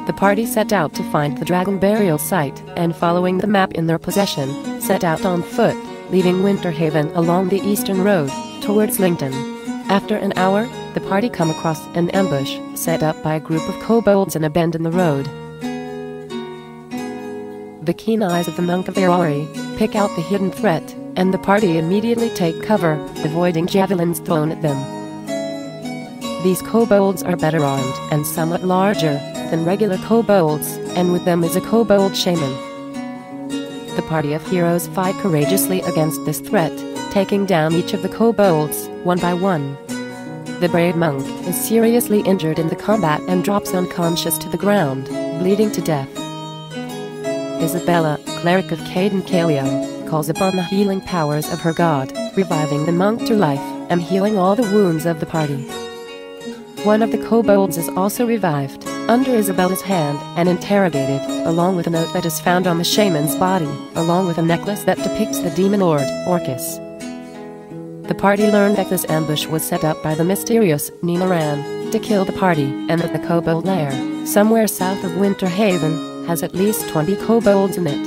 The party set out to find the dragon burial site, and following the map in their possession, set out on foot, leaving Winter Haven along the eastern road, towards Lincoln. After an hour, the party come across an ambush, set up by a group of kobolds in a bend in the road. The keen eyes of the monk of Arari pick out the hidden threat, and the party immediately take cover, avoiding javelins thrown at them. These kobolds are better armed and somewhat larger than regular kobolds, and with them is a kobold shaman. The party of heroes fight courageously against this threat, taking down each of the kobolds, one by one. The brave monk is seriously injured in the combat and drops unconscious to the ground, bleeding to death. Isabella, cleric of Caden Kalium, calls upon the healing powers of her god, reviving the monk to life, and healing all the wounds of the party. One of the kobolds is also revived, under Isabella's hand, and interrogated, along with a note that is found on the shaman's body, along with a necklace that depicts the demon lord, Orcus. The party learned that this ambush was set up by the mysterious Ninaran to kill the party, and that the kobold lair, somewhere south of Winter Haven, has at least 20 kobolds in it.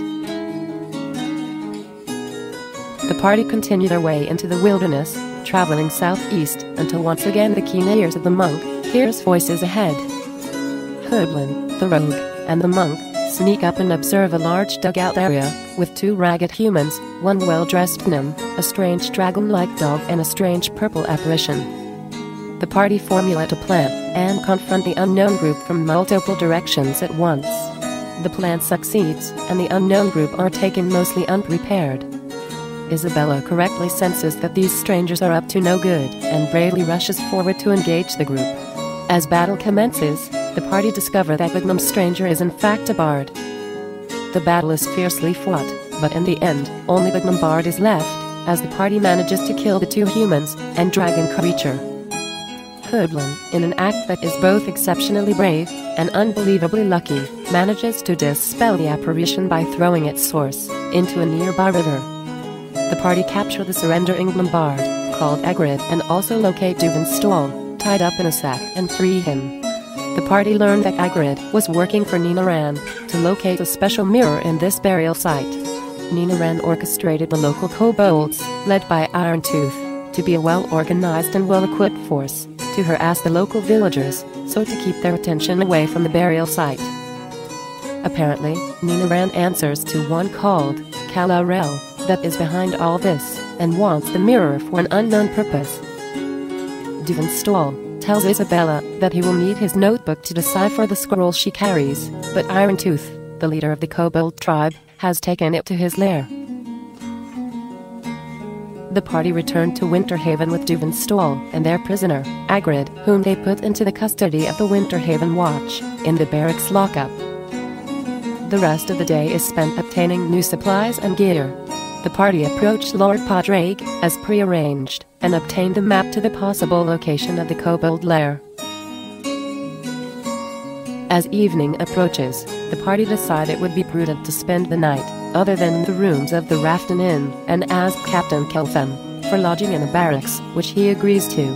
The party continue their way into the wilderness, traveling southeast, until once again the keen ears of the monk hears voices ahead. Hoodlin, the rogue, and the monk sneak up and observe a large dugout area, with 2 ragged humans, one well-dressed gnome, a strange dragon-like dog, and a strange purple apparition. The party formulate a plan, and confront the unknown group from multiple directions at once. The plan succeeds, and the unknown group are taken mostly unprepared. Isabella correctly senses that these strangers are up to no good, and bravely rushes forward to engage the group. As battle commences, the party discover that the gnome stranger is in fact a bard. The battle is fiercely fought, but in the end, only the gnome bard is left, as the party manages to kill the 2 humans and dragon creature. Hoodlin, in an act that is both exceptionally brave and unbelievably lucky, manages to dispel the apparition by throwing its source into a nearby river. The party capture the surrendering gnome bard, called Agrid, and also locate Duvenstall, tied up in a sack, and free him. The party learned that Agrid was working for Ninaran to locate a special mirror in this burial site. Ninaran orchestrated the local kobolds, led by Irontooth, to be a well-organized and well-equipped force, to harass the local villagers, so to keep their attention away from the burial site. Apparently, Ninaran answers to one called Kalarel, that is behind all this, and wants the mirror for an unknown purpose. Duvenstall tells Isabella that he will need his notebook to decipher the scroll she carries, but Irontooth, the leader of the kobold tribe, has taken it to his lair. The party returned to Winter Haven with Duvenstall and their prisoner, Agrid, whom they put into the custody of the Winter Haven Watch, in the barracks lockup. The rest of the day is spent obtaining new supplies and gear. The party approached Lord Padraig, as prearranged, and obtained a map to the possible location of the kobold lair. As evening approaches, the party decide it would be prudent to spend the night, other than in the rooms of the Rafton Inn, and ask Captain Keltham for lodging in the barracks, which he agrees to.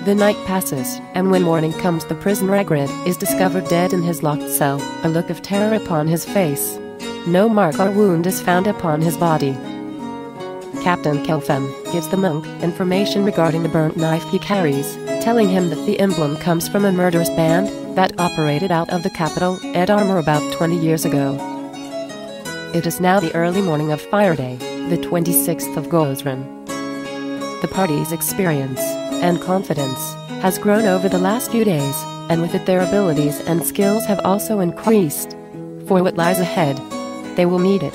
The night passes, and when morning comes the prisoner Agrid is discovered dead in his locked cell, a look of terror upon his face. No mark or wound is found upon his body. Captain Keltham gives the monk information regarding the burnt knife he carries, telling him that the emblem comes from a murderous band that operated out of the capital, Ed Armor, about 20 years ago. It is now the early morning of Fire Day, the 26th of Gozran. The party's experience and confidence has grown over the last few days, and with it their abilities and skills have also increased. For what lies ahead, they will need it.